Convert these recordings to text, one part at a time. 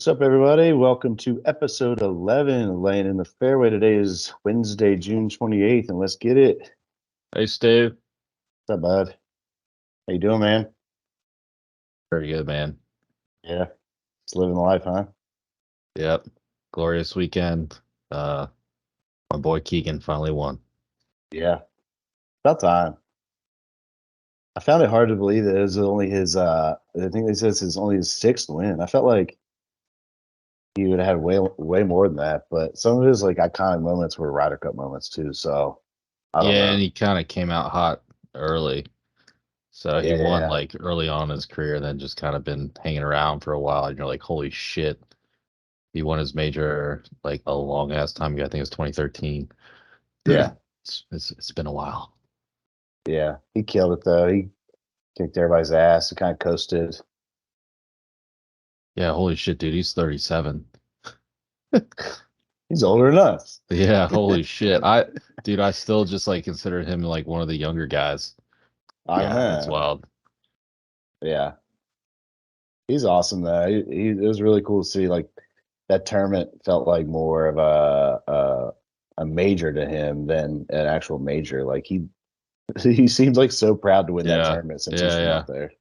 What's up, everybody? Welcome to episode 11. Laying in the fairway today is Wednesday, June 28th, and let's get it. Hey, Steve. What's up, bud? How you doing, man? Very good, man. Yeah, just living the life, huh? Yep. Glorious weekend. My boy Keegan finally won. Yeah, about time. I found it hard to believe that it was only his. I think they said it's only his sixth win. I felt like he would have had way more than that, but some of his like iconic moments were Ryder Cup moments too. So I don't Yeah, know. and he kind of came out hot early. So he won Yeah, like early on in his career, then just kind of been hanging around for a while. And you're like, holy shit. He won his major like a long ass time ago. I think it was 2013. yeah, It's been a while. yeah. He killed it though. He kicked everybody's ass. He kind of coasted. Yeah, holy shit, dude. He's 37. He's older than us. Yeah, holy shit. I still just like consider him like one of the younger guys. I Yeah, it's know. wild. Yeah, he's awesome though. It was really cool to see. Like that tournament felt like more of a major to him than an actual major. Like he seems like so proud to win that Yeah, tournament since he's yeah, from yeah, up there.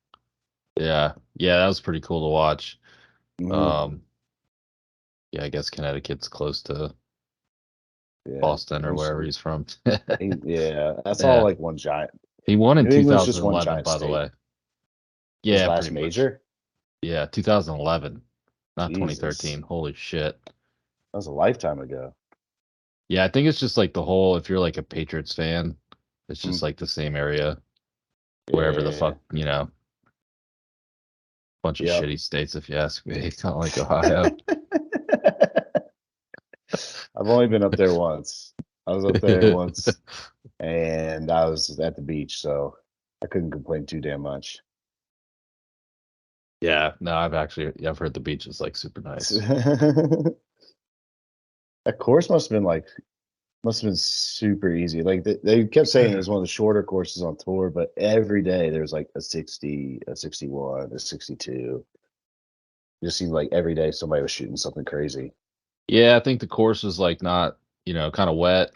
yeah, yeah. That was pretty cool to watch. Hmm. Um, yeah, I guess Connecticut's close to Yeah, Boston or wherever he's from. yeah. That's all Yeah, like one giant. he won in New England's just one 2011, giant by the state. way. His Yeah, last pretty much. major. Yeah, 2011, not Jesus, 2013. Holy shit. that was a lifetime ago. Yeah, I think it's just like the whole. If you're like a Patriots fan, it's just Mm. like the same area, wherever the Yeah. fuck, bunch of Yep. shitty states. If you ask me, it's not like Ohio. I've only been up there once. I was up there once and I was at the beach, so I couldn't complain too damn much. Yeah, no, I've heard the beach is like super nice. That course must have been super easy. Like they kept saying it was one of the shorter courses on tour, but every day there's like a 60, a 61, a 62. It just seemed like every day somebody was shooting something crazy. Yeah, I think the course was like not, kind of wet.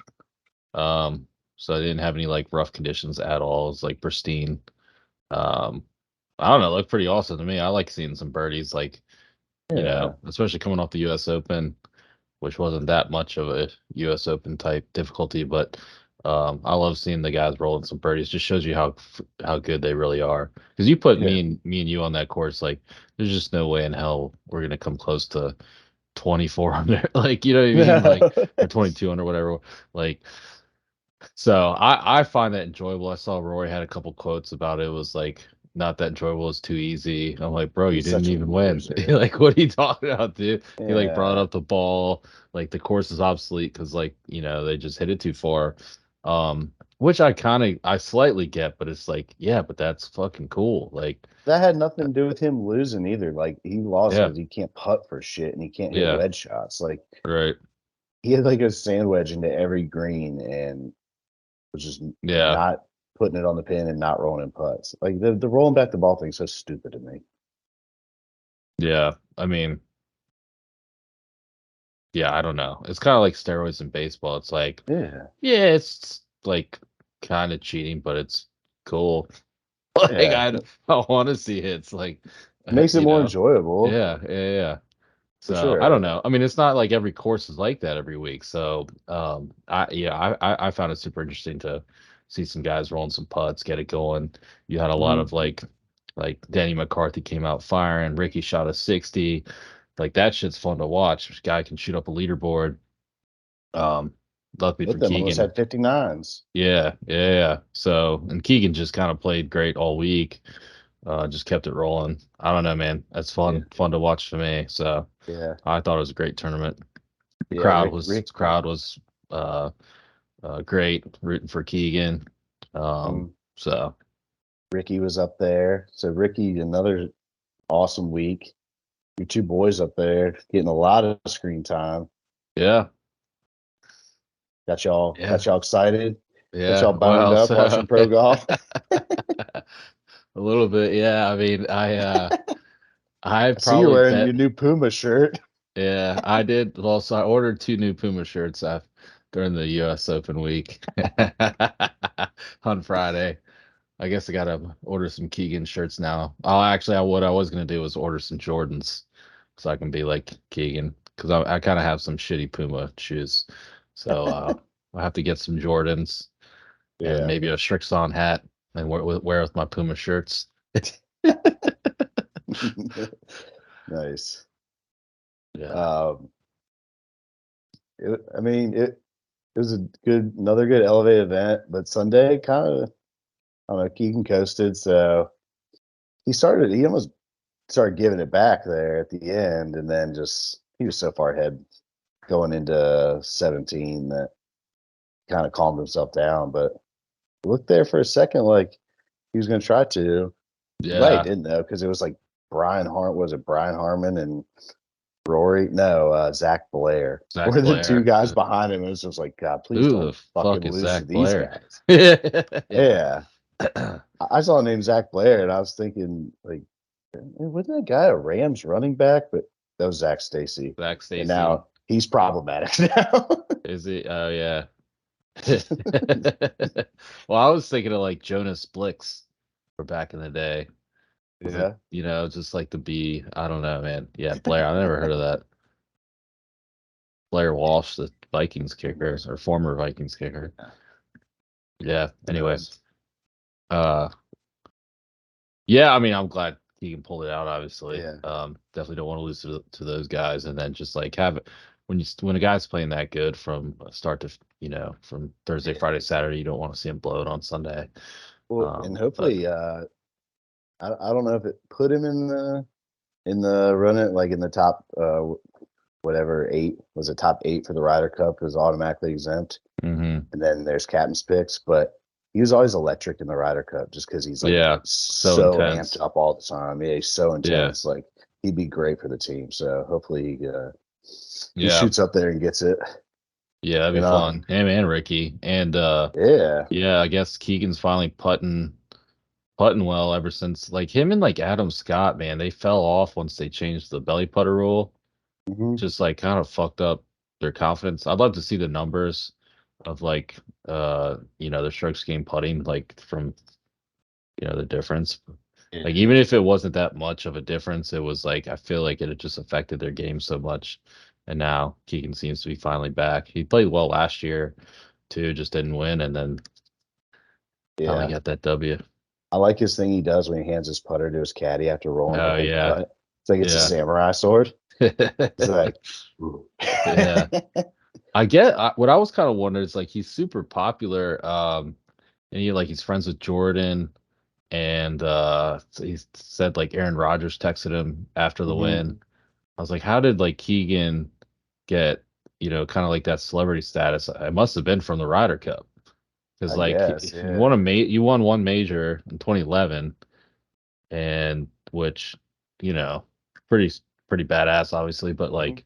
Um, so I didn't have any like rough conditions at all. It's like pristine. Um, I don't know, it looked pretty awesome to me. I like seeing some birdies, like, Yeah. especially coming off the US Open, which wasn't that much of a US Open type difficulty, but I love seeing the guys rolling some birdies. Just shows you how good they really are. Because you put Yeah. me and you on that course, like there's just no way in hell we're gonna come close to 2400, like, you know what I mean, like, or 2200, whatever, like. So I find that enjoyable. I saw Rory had a couple quotes about it. It was like, not that enjoyable, is too easy. I'm like, bro, you He's didn't such a even win. loser. Like, what are you talking about, dude? He like brought Yeah. up the ball, like the course is obsolete because, like, they just hit it too far. Which I slightly get, but it's like, yeah, but that's fucking cool. Like, That had nothing to do with him losing either. Like he lost yeah, because he can't putt for shit and he can't hit yeah, wedge shots. Like right, he had like a sand wedge into every green and was just yeah, not putting it on the pin and not rolling in putts. Like the rolling back the ball thing is so stupid to me. yeah. I mean, yeah, I don't know. It's kind of like steroids in baseball. It's like, Yeah. yeah, it's like kind of cheating, but it's cool. Like, Yeah. I want to see hits, like, Makes it you more know, enjoyable yeah, yeah, yeah. for So I don't sure. know. I mean, it's not like every course is like that every week. So I found it super interesting to see some guys rolling some putts, get it going. You had a lot Mhm. of like Danny McCarthy came out firing. Ricky shot a 60. Like that shit's fun to watch. This guy can shoot up a leaderboard. Um, Luckily Both for them almost Keegan. had 59s. Yeah, yeah, yeah. So, and Keegan just kind of played great all week. Just kept it rolling. I don't know, man. That's Yeah. fun to watch for me. So Yeah. I thought it was a great tournament. The Yeah. crowd was uh, great, rooting for Keegan. Mm, So Ricky was up there. So Ricky, another awesome week. Your two boys up there getting a lot of screen time. yeah, yeah, Got y'all excited. Got yeah. y'all boned Well, up watching so pro golf. a little bit, yeah. I mean, I I see you probably wearing bet. your new Puma shirt. Yeah, I did. Well, so I ordered 2 new Puma shirts during the U.S. Open week on Friday. I guess I gotta order some Keegan shirts now. Oh, actually, what I was gonna do was order some Jordans so I can be like Keegan because I kind of have some shitty Puma shoes. So I'll have to get some Jordans and Yeah. maybe a Strixon hat and wear with my Puma shirts. Nice. Yeah, Um, I mean, it was another good elevated event, but Sunday kind of, I don't know, Keegan coasted, so he almost started giving it back there at the end, and then just he was so far ahead going into 17 that kind of calmed himself down. But it looked there for a second like he was going to try to. He probably yeah. didn't though, because it was like Brian Harmon and Rory? No, Zach Blair. Zach Were the two Blair. guys behind him. It was just like, God, please Who don't the fucking fuck is lose to Zach these Blair? guys. Yeah. Yeah. I saw the name Zach Blair and I was thinking, like, wasn't that guy a Rams running back? But that was Zach Stacy. Zach And Stacy. now he's problematic now. Is he? Oh yeah. Well, I was thinking of like Jonas Blix for back in the day. Was it, Yeah. just like the B? I don't know, man. Yeah, Blair. I never heard of that. Blair Walsh, the Vikings kicker or former Vikings kicker. Yeah. Who Anyway, knows? uh, yeah. I mean, I'm glad he can pull it out. Obviously, Yeah. definitely don't want to lose to those guys, and then just like have it when a guy's playing that good from start to from Thursday, Yeah. Friday, Saturday, you don't want to see him blow it on Sunday. Well, and But hopefully, I don't know if it put him in the running, like in the top whatever eight was a top eight for the Ryder Cup is automatically exempt, mhm. and then there's captain's picks. But he was always electric in the Ryder Cup just because he's like Yeah, so so amped intense. up all the time. Yeah, he's so Yeah, intense. Like he'd be great for the team. So hopefully he yeah, shoots up there and gets it. yeah. That'd You be know? fun. Him and Ricky, and Yeah. yeah, I guess Keegan's finally putting well ever since like him and like Adam Scott, man, they fell off once they changed the belly putter rule. Hmm. Just like kind of fucked up their confidence. I'd love to see the numbers of like the strokes game putting like from the difference. Like Yeah. even if it wasn't that much of a difference, it was like I feel like it had just affected their game so much. And now Keegan seems to be finally back. He played well last year too, just didn't win, and then finally Yeah. got that W. I like his thing he does when he hands his putter to his caddy after rolling a Oh hole yeah, cut. It's like it's a yeah, samurai sword. He's like, ooh. yeah. What I was kind of wondering is like he's super popular, and he's friends with Jordan, and so he said like Aaron Rodgers texted him after the Hmm. win. I was like, how did like Keegan get, kind of like that celebrity status? It must have been from the Ryder Cup because I like guess, you yeah. you won one major in 2011, and which you know pretty pretty badass, obviously, but Hmm. like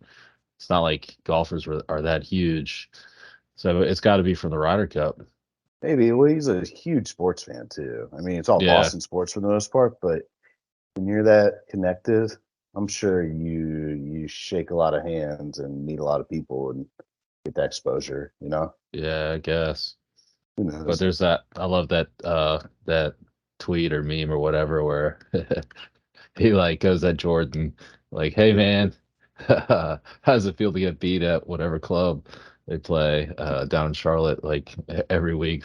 it's not like golfers are that huge, so it's got to be from the Ryder Cup. Maybe. Well, he's a huge sports fan too. I mean, it's all Yeah, Boston sports for the most part, but when you're that connected, I'm sure you shake a lot of hands and meet a lot of people and get that exposure, you know? yeah, I guess. Who But knows? there's that. I love that tweet or meme or whatever where he like goes at Jordan like, "Hey man, how does it feel to get beat at whatever club they play down in Charlotte like every week?"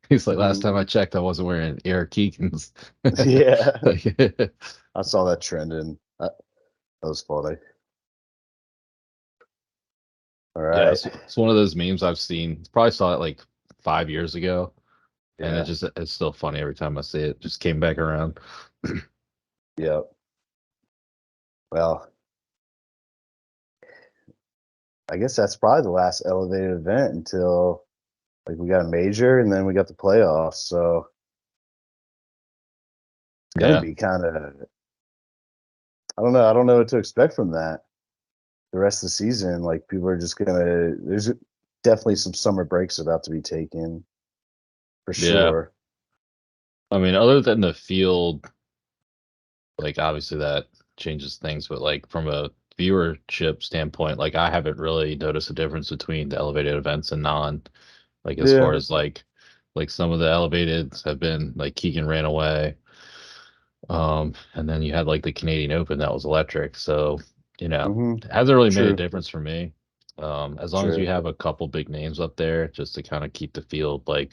He's like, "Last Mhm. time I checked, I wasn't wearing Eric Keegan's." Yeah. Like, I saw that trend and that was funny. All yeah, right. it's one of those memes I've seen. Probably saw it like 5 years ago, and Yeah. it's still funny every time I see it. Just came back around. Yeah. Well, I guess that's probably the last elevated event until like we got a major and then we got the playoffs. So it's gonna Yeah, be kind of I don't know. I don't know what to expect from that. The rest of the season, like people are just gonna. There's definitely some summer breaks about to be taken for yeah. sure. I mean, other than the field, like obviously that. changes things, but like from a viewership standpoint, like I haven't really noticed a difference between the elevated events and non. Like as far Yeah. as like some of the elevateds have been like Keegan ran away. And then you had like the Canadian Open that was electric. So, Mm-hmm. it hasn't really made a True. difference for me. As long as you True. have a couple big names up there just to kind of keep the field like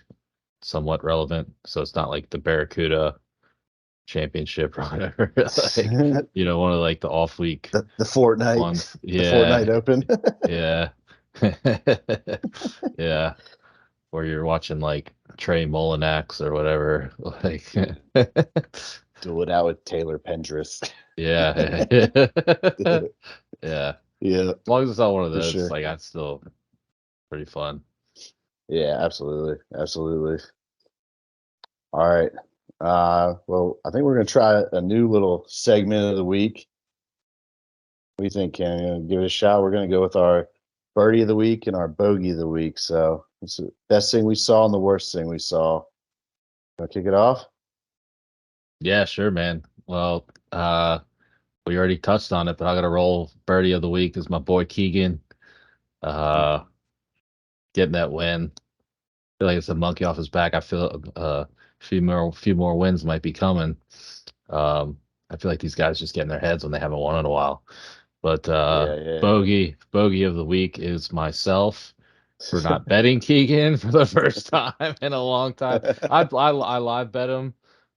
somewhat relevant. So it's not like the Barracuda championship or whatever. Like, one of like the off week The Fortnite, ones. the Yeah. Fortnite Open. Yeah. Yeah. Or you're watching like Trey Mullinax or whatever. Like Do it out with Taylor Pendrith. yeah. Yeah. Yeah, As long as it's not one of for those, sure. like that's still pretty fun. Yeah, absolutely. Absolutely. All right. Well, I think we're gonna try a new little segment of the week. What do you think, Ken? You gonna give it a shot? We're gonna go with our birdie of the week and our bogey of the week. So it's the best thing we saw and the worst thing we saw. Wanna kick it off? Yeah, sure, man. Well, we already touched on it, but I got to roll birdie of the week is my boy Keegan. Uh, Getting that win. Feel like it's a monkey off his back. I feel a few more wins might be coming. Um, I feel like these guys just get in their heads when they haven't won in a while. But Yeah, bogey of the week is myself for not betting Keegan for the first time in a long time. I live bet him,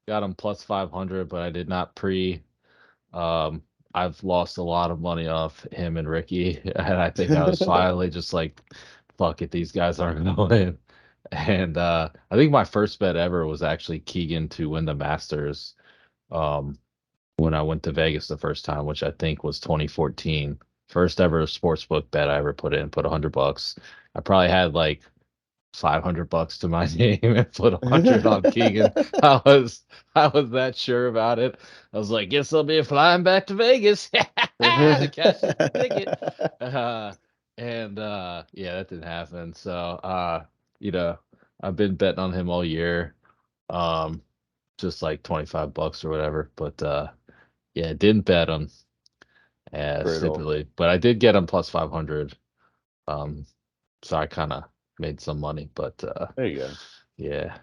got him plus 500, but I did not pre. Um, I've lost a lot of money off him and Ricky, and I think I was yeah. finally just like, fuck it, these guys aren't gonna win. And I think my first bet ever was actually Keegan to win the Masters. Um, when I went to Vegas the first time, which I think was 2014. First ever sports book bet I ever put $100. I probably had like $500 to my name and put 100 on Keegan. I was I was that sure about it. I was like, guess I'll be flying back to Vegas to cash this ticket. Uh, and yeah, that didn't happen. So you know, I've been betting on him all year. Um, just like $25 or whatever. But yeah, didn't bet him Brutal. stupidly, but I did get him plus 500. Um, so I kind of made some money, but There you go. yeah,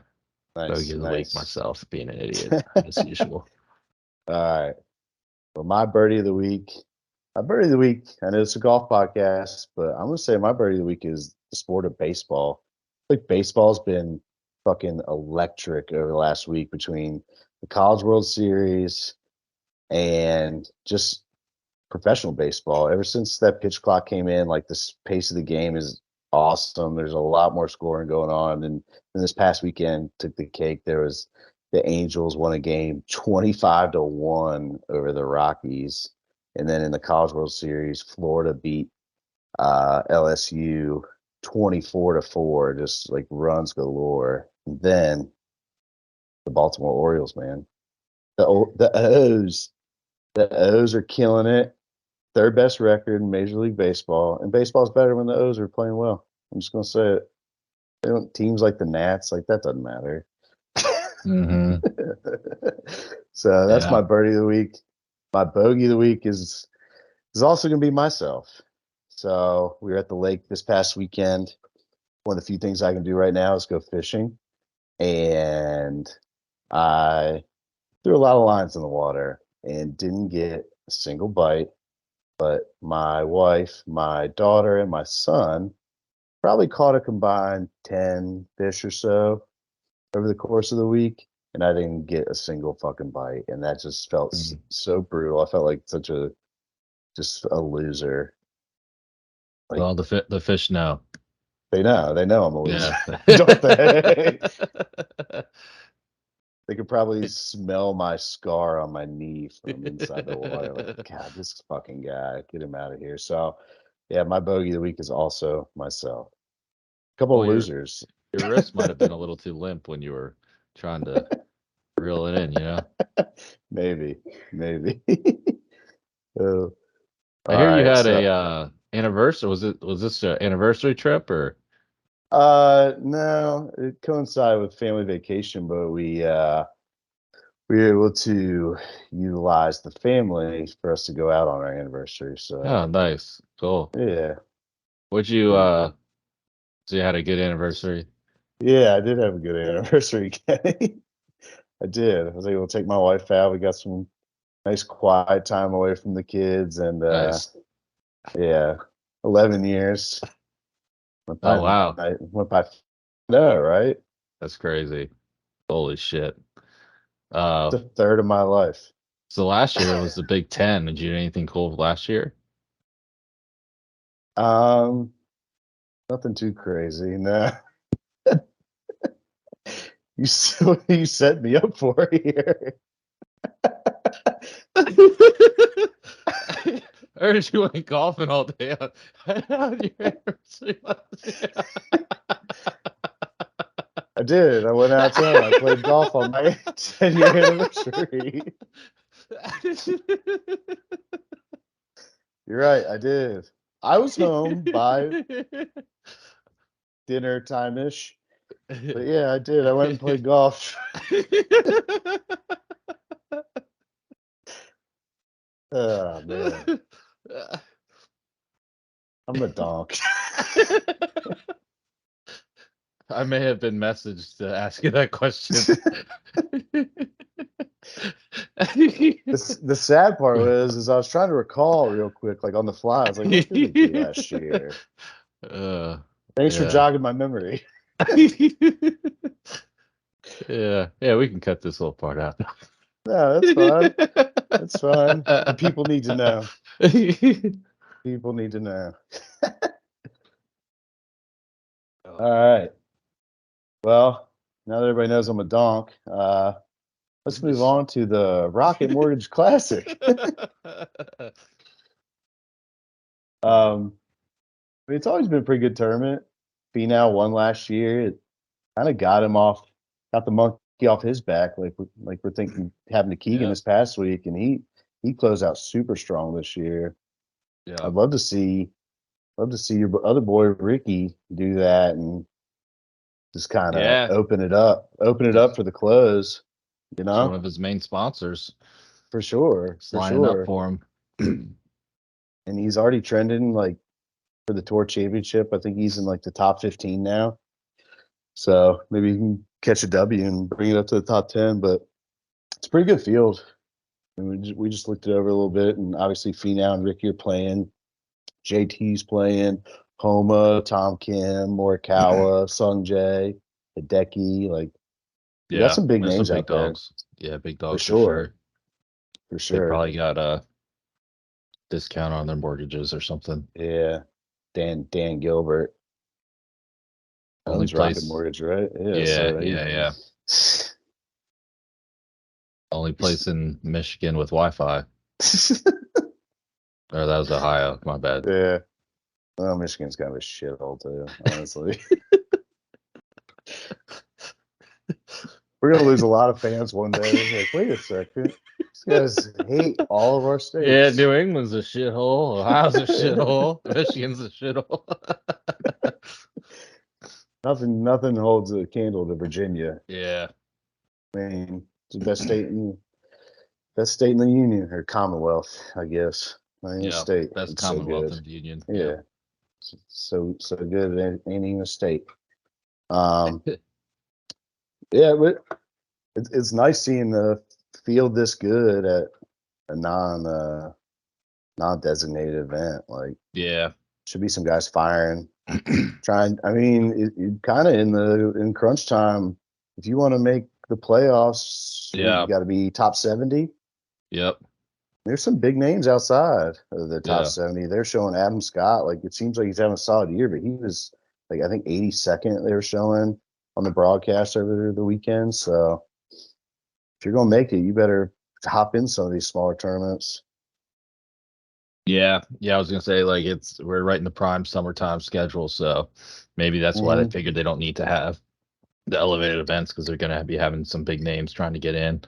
bogey Nice, of the week nice. myself, being an idiot All as usual. right. Well, my birdie of the week. My birdie of the week. I know it's a golf podcast, but I'm gonna say my birdie of the week is the sport of baseball. Like baseball's been fucking electric over the last week between the College World Series and just professional baseball. Ever since that pitch clock came in, like this pace of the game is awesome. There's a lot more scoring going on. And this past weekend took the cake. There was the Angels won a game 25-1 over the Rockies. And then in the College World Series, Florida beat LSU 24-4, just like runs galore. And then the Baltimore Orioles, man. The O's. The O's are killing it. Third best record in Major League Baseball, and baseball's better when the O's are playing well. I'm just gonna say it. They don't, teams like the Nats, like that doesn't matter. Hmm. So that's Yeah. my birdie of the week. My bogey of the week is also gonna be myself. So we were at the lake this past weekend. One of the few things I can do right now is go fishing, and I threw a lot of lines in the water and didn't get a single bite. But my wife, my daughter, and my son probably caught a combined 10 fish or so over the course of the week, and I didn't get a single fucking bite, and that just felt Mhm. so brutal. I felt like such a just a loser. Like Well, the fish know. they know I'm a loser, Yeah. don't they? They could probably smell my scar on my knee from inside the water. Like, God, this fucking guy, get him out of here. So, yeah, my bogey of the week is also myself. Couple Well, of losers. your wrist might have been a little too limp when you were trying to reel it in. Maybe, maybe. Oh, I all hear you right. had So, a anniversary. Was this an anniversary trip or? no, it coincided with family vacation, but we were able to utilize the family for us to go out on our anniversary. So Oh, nice. Cool. yeah, Would you pretty good. so you had a good anniversary? Yeah, I did have a good anniversary, Kenny. I did. I was able to take my wife out. We got some nice quiet time away from the kids, and Nice. yeah, 11 years went Oh by. wow. Went by. No, right? That's crazy. Holy shit. It's a third of my life. So last year was the Big Ten. Did you do anything cool last year? Um, Nothing too crazy. No, you set me up for here. I heard you went golfing all day on your anniversary last year. I did. I went out town. I played golf on my 10-year anniversary. You're right. I did. I was home by dinner time ish. But yeah, I did. I went and played golf. Oh man, I'm a donk. I may have been messaged to ask you that question. The sad part is I was trying to recall real quick, like on the fly. I was like, what did we do last year? uh, Thanks for yeah. jogging my memory. Yeah, yeah, we can cut this whole part out. No, that's fine. That's fine. The people need to know. People need to know. All right. Well, now that everybody knows I'm a donk, let's move on to the Rocket Mortgage Classic. I mean, it's always been a pretty good tournament. Finau won last year. It kind of got the monkey off his back, like we're thinking having to Keegan Yeah, this past week, and he closed out super strong this year. yeah, I'd love to see your other boy Ricky do that and just kind of yeah. open it up It's, for the close. You it's one know, of his main sponsors. for sure, It's for lining up sure. for him. And he's already trending like for the tour championship. I think he's in like the top 15 now. So maybe he can catch a W and bring it up to the top 10. But it's a pretty good field. And we just looked it over a little bit. And obviously, Finau and Ricky are playing. JT's playing. Homa, Tom Kim, Morikawa, Sung Jae, Hideki. Like, we got Yeah, some big there's some names big out there dogs. Yeah, big for dogs for sure. sure. For They sure. probably got a discount on their mortgages or something. Yeah. Dan Gilbert Only owns Rocket place. Mortgage, right? Yeah. Yeah, So yeah, yeah. Only place in Michigan with Wi-Fi. Or that was Ohio. My bad. yeah. Well, Michigan's kind of a shithole too, honestly. We're gonna lose a lot of fans one day. Like, wait a second, these guys hate all of our Yeah, states. New England's a shithole. Ohio's a shithole. Michigan's a shithole. Nothing holds a candle to Virginia. Yeah, I mean, it's the best state in the union or Commonwealth, I guess. Not even a yeah. state. Best It's so Commonwealth good. in the Union. Yeah. Yeah, so good. It ain't even a state. Um, yeah, but it's nice seeing the field this good at a non designated event. Like, Yeah. should be some guys firing. Trying. I mean, it kind of in crunch time. If you want to make the playoffs, Yeah. you got to be top 70. Yep. There's some big names outside of the top Yeah. 70. They're showing Adam Scott. Like, it seems like he's having a solid year, but he was like, I think 82nd they were showing on the broadcast over the weekend. So if you're gonna make it, you better hop in some of these smaller tournaments. Yeah. Yeah. I was gonna say like we're right in the prime summertime schedule, so maybe that's why they Hmm. figured they don't need to have the elevated events because they're gonna be having some big names trying to get in.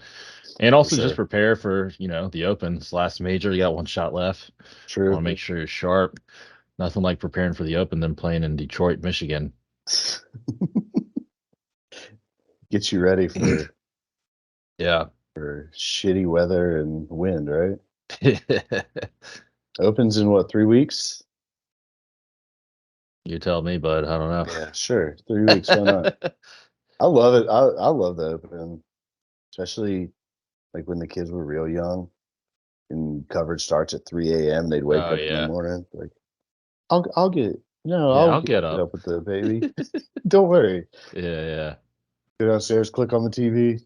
And For also just sure. prepare for, the Open. It's last major. You got one shot left. Want to True. make sure you're sharp. Nothing like preparing for the Open than playing in Detroit, Michigan. Get you ready for Yeah. for shitty weather and wind, right? Opens in what, 3 weeks? You tell me, but I don't know. Yeah, sure. 3 weeks, why not? I love it. I love the Open, especially like when the kids were real young and coverage starts at 3 a.m. They'd wake Oh up in the yeah. morning like, I'll get no, Yeah, I'll I'll get get up. up with the baby. Don't worry. Yeah, yeah. Go downstairs, click on the TV.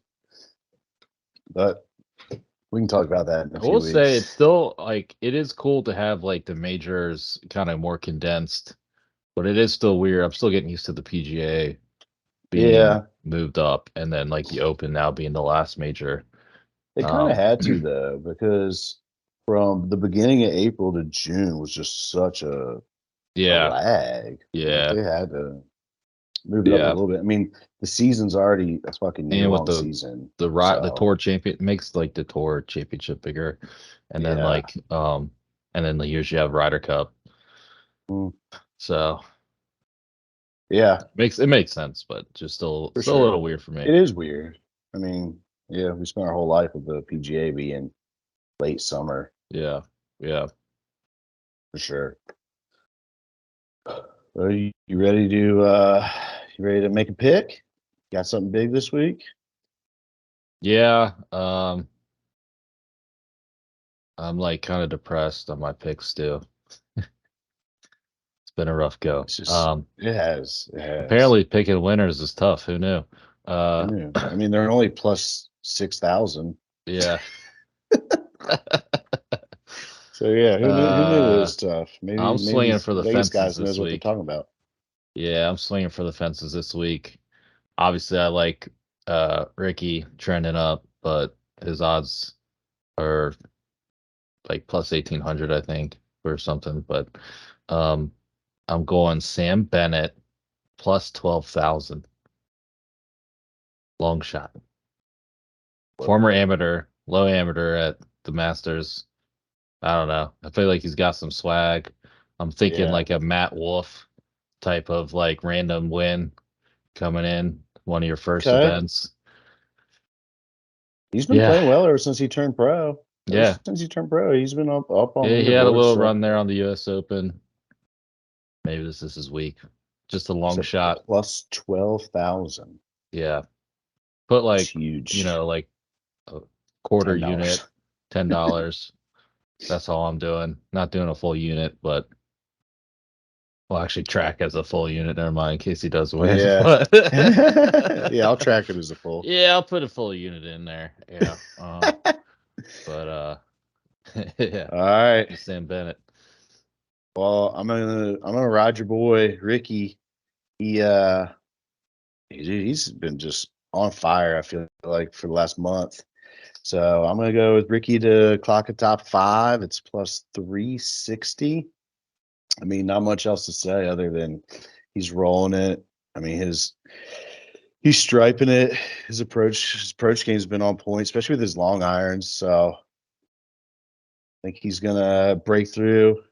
But we can talk about that in a I few will say it's weeks. still like it is cool to have like the majors kind of more condensed, but it is still weird. I'm still getting used to the PGA being Yeah, moved up and then like the Open now being the last major. they kind of Um had to though, because from the beginning of April to June was just such a yeah, lag. Like yeah, they had to move it up a yeah. little bit. I mean, the season's already a fucking year And with long season. the So tour champion makes like the tour championship bigger. And then yeah. like and then the years you have Ryder Cup. Mm, So yeah, it makes sense, but just for still a sure. little weird for me. It is weird. I mean, yeah, we spent our whole life with the PGA being late summer Yeah. Yeah. for sure. Are you ready to make a pick? Got something big this week? Yeah. I'm like kind of depressed on my picks too. It's been a rough go. It's just it has. It has. Apparently picking winners is tough. Who knew? Who Uh, knew? I mean, they're only plus 6,000. yeah. So yeah, who knew it uh, was tough? I'm Maybe swinging these for the Vegas fences guys knows this what they're week. talking about. Yeah, I'm swinging for the fences this week. Obviously, I like Ricky trending up, but his odds are like plus 1800, I think, or something. But um, I'm going Sam Bennett plus 12,000 long shot. Love Former it. amateur, low amateur at the Masters. I don't know. I feel like he's got some swag. I'm thinking Yeah. like a Matt Wolf type of like random win coming in one of your first Okay. events. He's been Yeah, playing well ever since he turned pro. Ever yeah, since he turned pro, he's been up on yeah. He had a leaderboards. little So run there on the U.S. Open. Maybe this is his week. Just a he's long at shot. plus 12,000. Yeah, put It's like huge. like a quarter unit, $10. $10. That's all I'm doing. Not doing a full unit, but well, actually, track as a full unit. Never mind, in case he does win. Yeah. But Yeah, I'll track it as a full. yeah, I'll put a full unit in there. Yeah. But yeah, All right. just Sam Bennett. Well, I'm gonna ride your boy Ricky. He he's been just on fire, I feel like, for the last month. So I'm gonna go with Ricky to clock a top five. It's plus 360. I mean, not much else to say other than he's rolling it. I mean, he's striping it. His approach game's been on point, especially with his long irons. So I think he's gonna break through,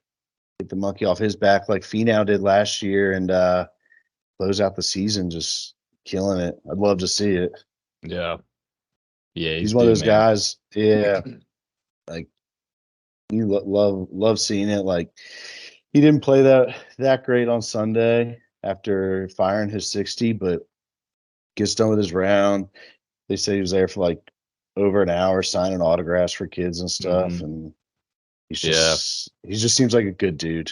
get the monkey off his back like Finau did last year, and close out the season just killing it. I'd love to see it. Yeah, yeah, He's he's one of due, those man. guys. Yeah, like you love seeing it. Like he didn't play that great on Sunday after firing his 60, but gets done with his round. They say he was there for like over an hour signing autographs for kids and stuff, Hmm. and Yeah, he just seems like a good dude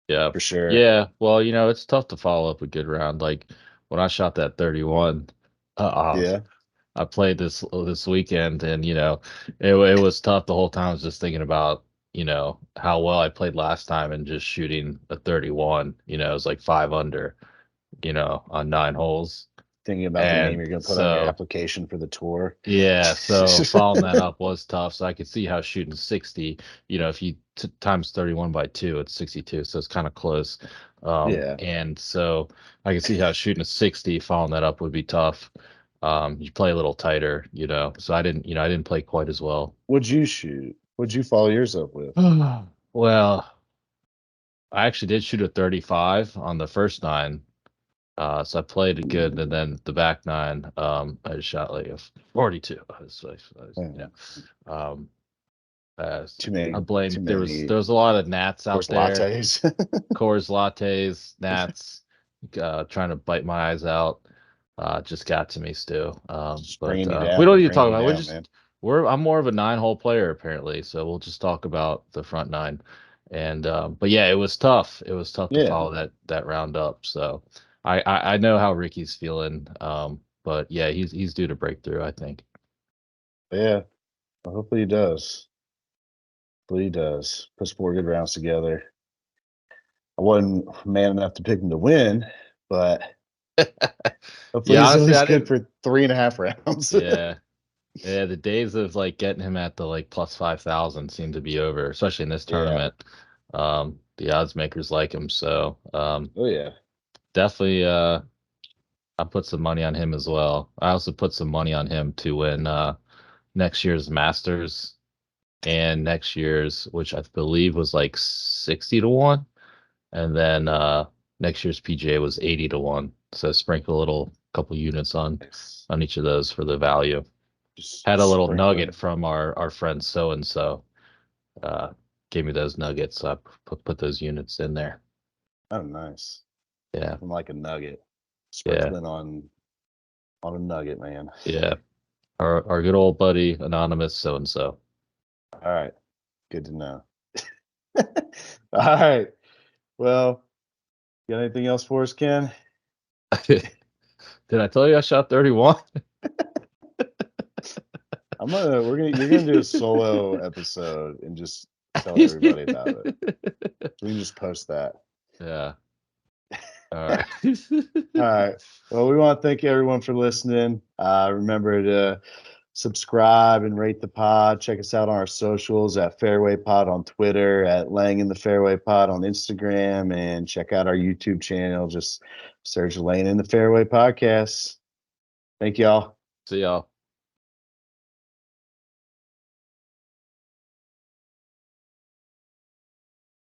yeah, for sure. yeah. Well, it's tough to follow up a good round. Like when I shot that 31, uh, Yeah, I played this weekend, and it was tough the whole time. I was just thinking about how well I played last time, and just shooting a 31. It was like 5 under, on 9 holes, thinking about the name and you're gonna put on your so application for the tour. yeah, so following that up was tough. So I could see how shooting 60, if you times 31 by 2, it's 62. So it's kind of close. Yeah. And so I could see how shooting a 60, following that up would be tough. You play a little tighter, So I didn't play quite as well. What'd you shoot? What'd you follow yours up with? Well, I actually did shoot a 35 on the first nine, So I played it good, and then the back nine, I just shot like a 42. Yeah. Um, Too I many, blame too there many. was a lot of gnats Of course, out there, lattes. Coors lattes, gnats, trying to bite my eyes out. Just got to me, Stu. Just But bringing you we down, don't need to talk bringing you about it. down, man. I'm more of a 9-hole player apparently, so we'll just talk about the front nine. And but yeah, it was tough. It was tough to Yeah, follow that round up. So I know how Ricky's feeling. But yeah, he's due to break through, I think. yeah. Well, hopefully he does. Hopefully he does. Puts 4 good rounds together. I wasn't man enough to pick him to win, but hopefully Yeah, he's at honestly, I least good didn't. for 3.5 rounds. Yeah. Yeah, the days of like getting him at the like plus 5,000 seem to be over, especially in this Yeah. tournament. The odds makers like him, so Oh yeah. definitely I put some money on him as well. I also put some money on him to win next year's Masters and next year's, which I believe was like 60 to 1, and then next year's PGA was 80 to 1. So sprinkle a little couple units Nice. on each of those for the value. Just Had a little nugget sprinkling. from our friend so and so. Uh, gave me those nuggets, so I put those units in there. Oh, nice. Yeah, Nothing like a nugget. yeah, Sprinkling on a nugget, man. yeah. Our good old buddy anonymous so and so. All right. Good to know. All right. Well, got anything else for us, Ken? Did I tell you I shot 31? You're gonna do a solo episode and just tell everybody about it. We can just post that. Yeah. All right. All right. Well, we want to thank everyone for listening. Remember to subscribe and rate the pod. Check us out on our socials at Fairway Pod on Twitter, at Laying in the Fairway Pod on Instagram, and check out our YouTube channel. Just search Laying in the Fairway Podcast. Thank y'all. See y'all.